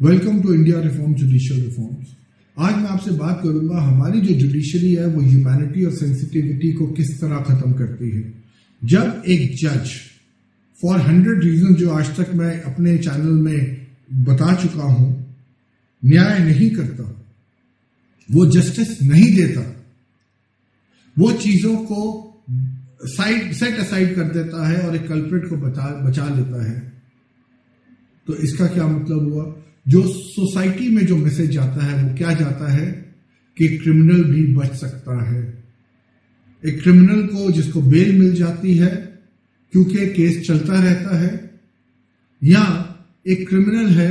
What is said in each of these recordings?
Welcome to India reform judicial reforms. आज मैं आपसे बात करूंगा हमारी जो जुडिशरी है वो ह्यूमैनिटी और सेंसिटिविटी को किस तरह खत्म करती है। जब एक जज फॉर 100 रीजन जो आज तक मैं अपने चैनल में बता चुका हूं न्याय नहीं करता, वो जस्टिस नहीं देता, वो चीजों को सेट असाइड कर देता है और एक कल्प्रिट को बचा लेता है, तो इसका क्या मतलब हुआ? जो सोसाइटी में जो मैसेज जाता है वो क्या जाता है कि क्रिमिनल भी बच सकता है। एक क्रिमिनल को जिसको बेल मिल जाती है क्योंकि केस चलता रहता है, या एक क्रिमिनल है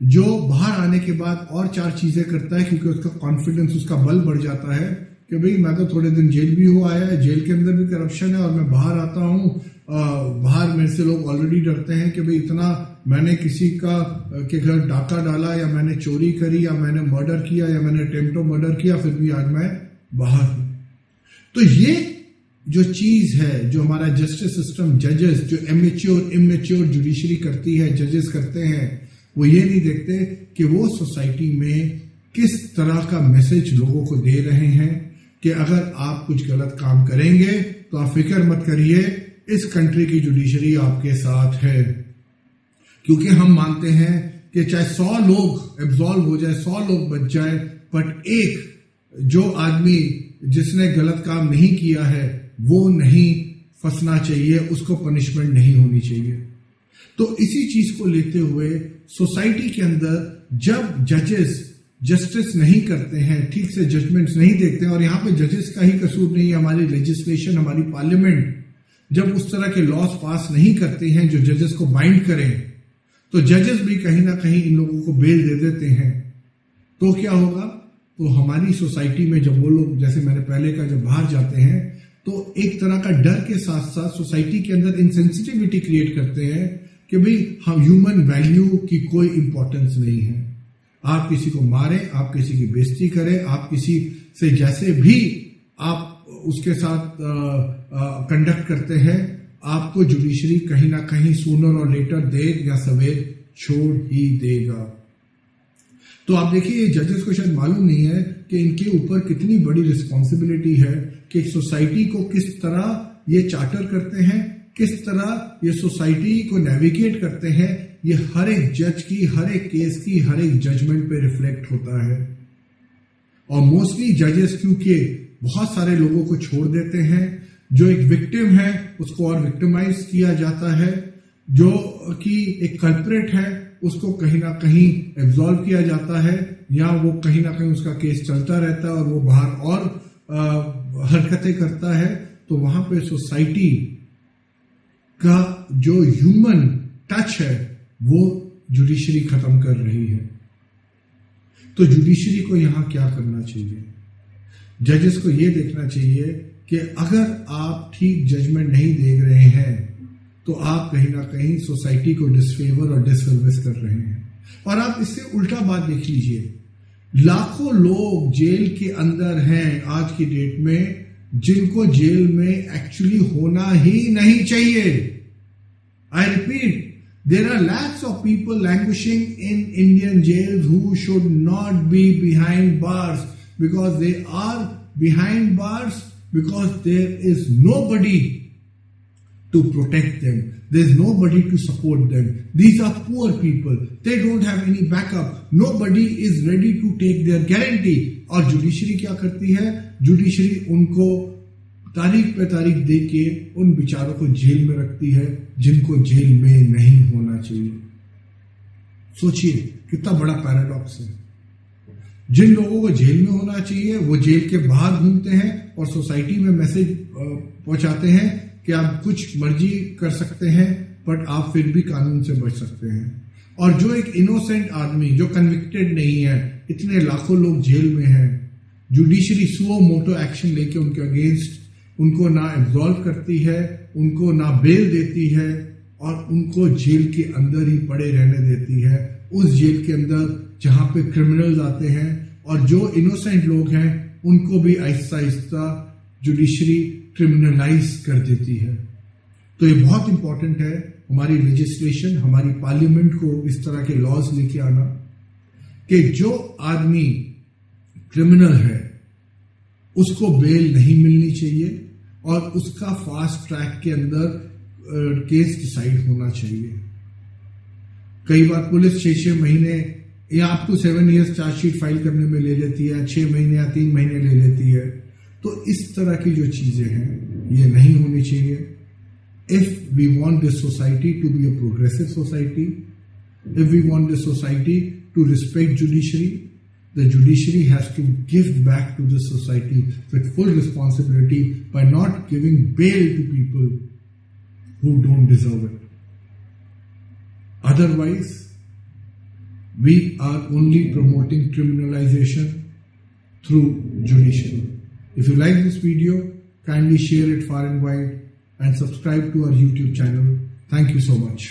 जो बाहर आने के बाद और 4 चीजें करता है क्योंकि उसका कॉन्फिडेंस, उसका बल बढ़ जाता है कि भाई मैं तो थोड़े दिन जेल भी हो आया है, जेल के अंदर भी करप्शन है और मैं बाहर आता हूं, बाहर मेरे से लोग ऑलरेडी डरते हैं कि भाई इतना मैंने किसी के घर डाका डाला या मैंने चोरी करी या मैंने मर्डर किया या मैंने अटेम्प्ट ऑफ मर्डर किया, फिर भी आज मैं बाहर हूं। तो ये जो चीज है जो हमारा जस्टिस सिस्टम, जजेस जो इमेच्योर जुडिशरी करती है, जजेस करते हैं, वो ये नहीं देखते कि वो सोसाइटी में किस तरह का मैसेज लोगों को दे रहे हैं कि अगर आप कुछ गलत काम करेंगे तो आप फिक्र मत करिए, इस कंट्री की जुडिशरी आपके साथ है। क्योंकि हम मानते हैं कि चाहे 100 लोग एब्सॉल्व हो जाए, 100 लोग बच जाए, बट एक जो आदमी जिसने गलत काम नहीं किया है वो नहीं फंसना चाहिए, उसको पनिशमेंट नहीं होनी चाहिए। तो इसी चीज को लेते हुए सोसाइटी के अंदर जब जजेस जस्टिस नहीं करते हैं, ठीक से जजमेंट्स नहीं देखते हैं, और यहां पे जजेस का ही कसूर नहीं है, हमारी लेजिस्लेशन, हमारी पार्लियामेंट जब उस तरह के लॉज पास नहीं करते हैं जो जजेस को बाइंड करें, तो जजेस भी कहीं ना कहीं इन लोगों को बेल दे देते हैं, तो क्या होगा? तो हमारी सोसाइटी में जब वो लोग, जैसे मैंने पहले कहा, जब बाहर जाते हैं तो एक तरह का डर के साथ साथ सोसाइटी के अंदर इनसेंसिटिविटी क्रिएट करते हैं कि भाई हम ह्यूमन वैल्यू की कोई इंपॉर्टेंस नहीं है। आप किसी को मारें, आप किसी की बेइज्जती करें, आप किसी से जैसे भी आप उसके साथ कंडक्ट करते हैं, आपको जुडिशरी कहीं ना कहीं सूनर और लेटर, देर या सवेर छोड़ ही देगा। तो आप देखिए, ये जजेस को शायद मालूम नहीं है कि इनके ऊपर कितनी बड़ी रिस्पॉन्सिबिलिटी है कि सोसाइटी को किस तरह ये चार्टर करते हैं, किस तरह ये सोसाइटी को नेविगेट करते हैं। ये हर एक जज की, हर एक केस की, हर एक जजमेंट पे रिफ्लेक्ट होता है। और मोस्टली जजेस क्योंकि बहुत सारे लोगों को छोड़ देते हैं, जो एक विक्टिम है उसको और विक्टिमाइज किया जाता है, जो कि एक कल्प्रेट है उसको कहीं ना कहीं एब्सॉल्व किया जाता है, या वो कहीं ना कहीं उसका केस चलता रहता है और वो बाहर और हरकतें करता है। तो वहां पे सोसाइटी का जो ह्यूमन टच है वो जुडिशरी खत्म कर रही है। तो जुडिशरी को यहां क्या करना चाहिए? जजेस को यह देखना चाहिए कि अगर आप ठीक जजमेंट नहीं दे रहे हैं तो आप कहीं ना कहीं सोसाइटी को डिसफेवर और डिससर्विस कर रहे हैं। और आप इससे उल्टा बात देख लीजिए, लाखों लोग जेल के अंदर हैं आज की डेट में जिनको जेल में एक्चुअली होना ही नहीं चाहिए। I repeat, there are lakhs of people languishing in Indian jails who should not be behind bars, because they are behind bars because there is nobody to protect them. There's nobody to support them. These are poor people. They don't have any backup. Nobody is ready to take their guarantee. और judiciary क्या करती है? Judiciary उनको तारीख पे तारीख दे के उन बेचारों को जेल में रखती है जिनको जेल में नहीं होना चाहिए। सोचिए कितना बड़ा पैराडॉक्स है। जिन लोगों को जेल में होना चाहिए वो जेल के बाहर घूमते हैं और सोसाइटी में मैसेज पहुंचाते हैं कि आप कुछ मर्जी कर सकते हैं बट आप फिर भी कानून से बच सकते हैं। और जो एक इनोसेंट आदमी जो कन्विक्टेड नहीं है, इतने लाखों लोग जेल में हैं, जुडिशरी सुओ मोटो एक्शन लेके उनके अगेंस्ट उनको ना एब्सॉल्व करती है, उनको ना बेल देती है और उनको जेल के अंदर ही पड़े रहने देती है, उस जेल के अंदर जहां पे क्रिमिनल्स आते हैं। और जो इनोसेंट लोग हैं उनको भी आहिस्ता आहिस्ता जुडिशरी क्रिमिनलाइज कर देती है। तो ये बहुत इंपॉर्टेंट है हमारी लेजिस्लेशन, हमारी पार्लियामेंट को इस तरह के लॉज लेके आना। कि जो आदमी क्रिमिनल है उसको बेल नहीं मिलनी चाहिए और उसका फास्ट ट्रैक के अंदर केस डिसाइड होना चाहिए। कई बार पुलिस 6-6 महीने या आपको 7 years चार्जशीट फाइल करने में ले लेती है, 6 महीने या 3 महीने ले लेती है। तो इस तरह की जो चीजें हैं ये नहीं होनी चाहिए। If we want this society to be a progressive society, if we want the society to respect judiciary, the judiciary has to give back to the society with full responsibility by not giving bail to people who don't deserve it. Otherwise, we are only promoting criminalization through judiciary. If you like this video, kindly share it far and wide and subscribe to our YouTube channel. Thank you so much.